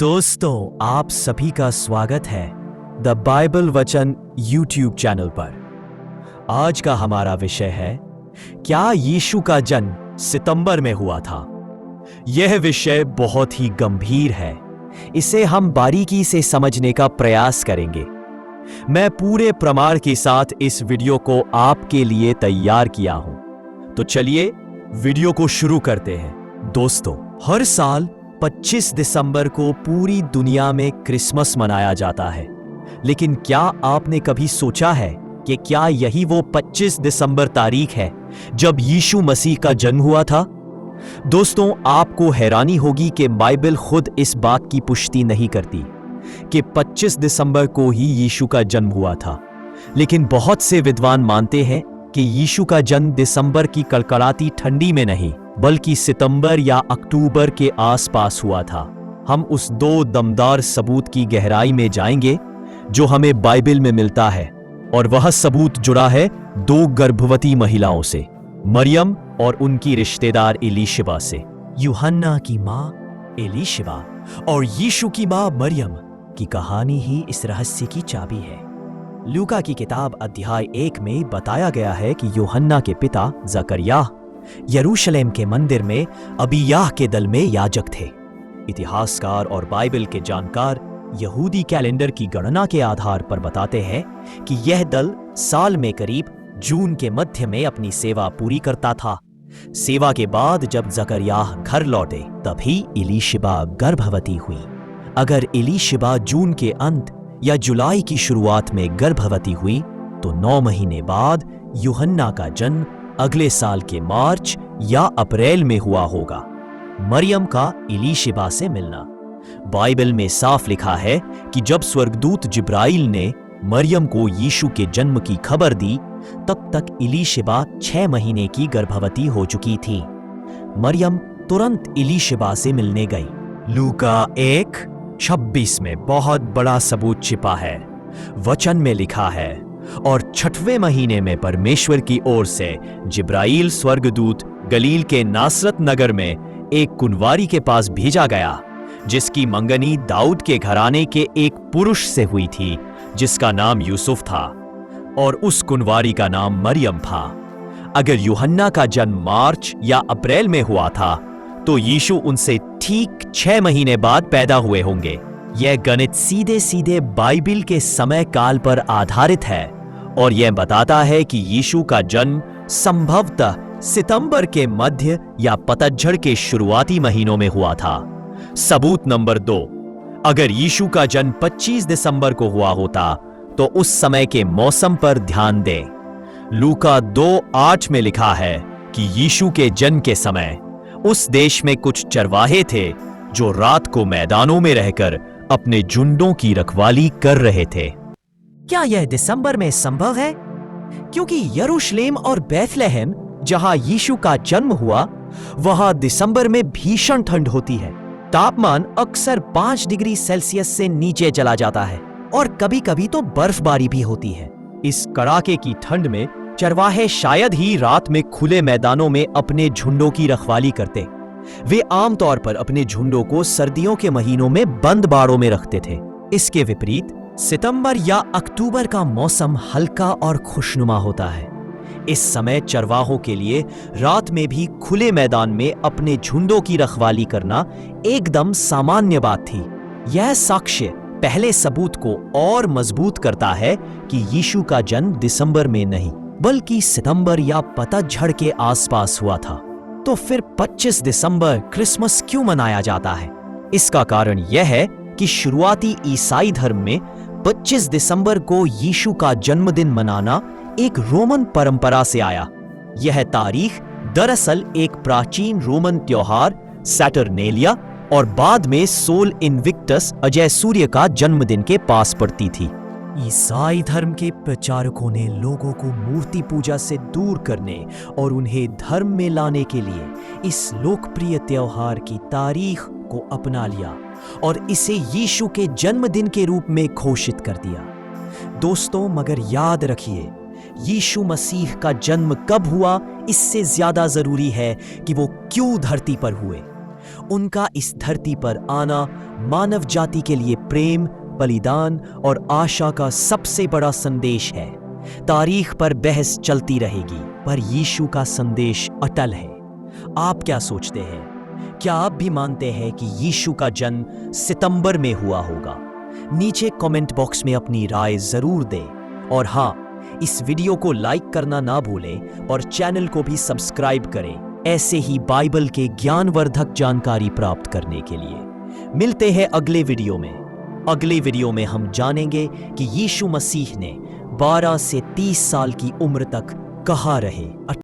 दोस्तों, आप सभी का स्वागत है द बाइबल वचन यूट्यूब चैनल पर। आज का हमारा विषय है, क्या यीशु का जन्म सितंबर में हुआ था? यह विषय बहुत ही गंभीर है। इसे हम बारीकी से समझने का प्रयास करेंगे। मैं पूरे प्रमाण के साथ इस वीडियो को आपके लिए तैयार किया हूं। तो चलिए वीडियो को शुरू करते हैं। दोस्तों, हर साल 25 दिसंबर को पूरी दुनिया में क्रिसमस मनाया जाता है। लेकिन क्या आपने कभी सोचा है कि क्या यही वो 25 दिसंबर तारीख है जब यीशु मसीह का जन्म हुआ था? दोस्तों, आपको हैरानी होगी कि बाइबल खुद इस बात की पुष्टि नहीं करती कि 25 दिसंबर को ही यीशु का जन्म हुआ था। लेकिन बहुत से विद्वान मानते हैं कि यीशु का जन्म दिसंबर की कड़कड़ाती ठंडी में नहीं, बल्कि सितंबर या अक्टूबर के आसपास हुआ था। हम उस दो दमदार सबूत की गहराई में जाएंगे जो हमें बाइबल में मिलता है, और वह सबूत जुड़ा है दो गर्भवती महिलाओं से, मरियम और उनकी रिश्तेदार एलीशिबा से। यूहन्ना की मां एलीशिबा और यीशु की मां मरियम की कहानी ही इस रहस्य की चाबी है। लूका की किताब अध्याय 1 में बताया गया है कि यूहन्ना के पिता जकरिया यरूशलेम के मंदिर में अबियाह के दल में याजक थे। इतिहासकार और बाइबल के जानकार यहूदी कैलेंडर की गणना के आधार पर बताते हैं कि यह दल साल में करीब जून के मध्य में अपनी सेवा पूरी करता था। सेवा के बाद जब जकरियाह घर लौटे, तभी एलीशिबा गर्भवती हुई। अगर एलीशिबा जून के अंत या जुलाई की शुरुआत में गर्भवती हुई, तो 9 महीने बाद यूहन्ना का जन्म अगले साल के मार्च या अप्रैल में हुआ होगा। मरियम का एलीशिबा से मिलना। बाइबल में साफ लिखा है कि जब स्वर्गदूत जिब्राइल ने मरियम को यीशु के जन्म की खबर दी, तब तक एलीशिबा 6 महीने की गर्भवती हो चुकी थी। मरियम तुरंत एलीशिबा से मिलने गई। लूका 1:26 में बहुत बड़ा सबूत छिपा है। वचन में लिखा है, और 6वें महीने में परमेश्वर की ओर से जिब्राइल स्वर्गदूत गलील के नासरत नगर में एक कुंवारी के पास भेजा गया, जिसकी मंगनी दाऊद के घराने के एक पुरुष से हुई थी, जिसका नाम यूसुफ था, और उस कुंवारी का नाम मरियम था। अगर यूहन्ना का जन्म मार्च या अप्रैल में हुआ था, तो यीशु उनसे ठीक 6 महीने बाद पैदा हुए होंगे। यह गणित सीधे सीधे बाइबल के समय काल पर आधारित है, और यह बताता है कि यीशु का जन्म संभवतः सितंबर के मध्य या पतझड़ के शुरुआती महीनों में हुआ था। सबूत नंबर 2, अगर यीशु का जन्म 25 दिसंबर को हुआ होता, तो उस समय के मौसम पर ध्यान दें। लूका 2:8 में लिखा है कि यीशु के जन्म के समय उस देश में कुछ चरवाहे थे जो रात को मैदानों में रहकर अपने झुंडों की रखवाली कर रहे थे। क्या यह दिसंबर में संभव है? क्योंकि यरूशलेम और बैथलेहम, जहां यीशु का जन्म हुआ, वहां दिसंबर में भीषण ठंड होती है। तापमान अक्सर 5 डिग्री सेल्सियस से नीचे चला जाता है, और कभी-कभी तो बर्फबारी भी होती है। इस कड़ाके की ठंड में चरवाहे शायद ही रात में खुले मैदानों में अपने झुंडों की रखवाली करते। वे आमतौर पर अपने झुंडों को सर्दियों के महीनों में बंद बाड़ों में रखते थे। इसके विपरीत सितंबर या अक्टूबर का मौसम हल्का और खुशनुमा होता है। इस समय चरवाहों के लिए रात में भी खुले मैदान में अपने झुंडों की रखवाली करना एकदम सामान्य बात थी। यह साक्ष्य पहले सबूत को और मजबूत करता है कि यीशु का जन्म दिसंबर में नहीं, बल्कि सितंबर या पतझड़ के आसपास हुआ था। तो फिर 25 दिसंबर क्रिसमस क्यों मनाया जाता है? इसका कारण यह है कि शुरुआती ईसाई धर्म में 25 दिसंबर को यीशु का जन्मदिन मनाना एक रोमन परंपरा से आया। यह तारीख दरअसल एक प्राचीन रोमन त्योहार सैटरनेलिया और बाद में सोल इन्विक्टस अजय सूर्य का जन्मदिन के पास पड़ती थी। ईसाई धर्म के प्रचारकों ने लोगों को मूर्ति पूजा से दूर करने और उन्हें धर्म में लाने के लिए इस लोकप्रिय त्योहार की तारीख को अपना लिया और इसे यीशु के जन्मदिन के रूप में घोषित कर दिया। दोस्तों, मगर याद रखिए, यीशु मसीह का जन्म कब हुआ इससे ज्यादा जरूरी है कि वो क्यों धरती पर हुए। उनका इस धरती पर आना मानव जाति के लिए प्रेम, बलिदान और आशा का सबसे बड़ा संदेश है। तारीख पर बहस चलती रहेगी, पर यीशु का संदेश अटल है। आप क्या सोचते हैं? क्या आप भी मानते हैं कि यीशु का जन्म सितंबर में हुआ होगा? नीचे कमेंट बॉक्स में अपनी राय जरूर दें। और हाँ, इस वीडियो को लाइक करना ना भूलें और चैनल को भी सब्सक्राइब करें, ऐसे ही बाइबल के ज्ञानवर्धक जानकारी प्राप्त करने के लिए। मिलते हैं अगले वीडियो में। अगले वीडियो में हम जानेंगे कि यीशु मसीह ने 12 से 30 साल की उम्र तक कहाँ रहे।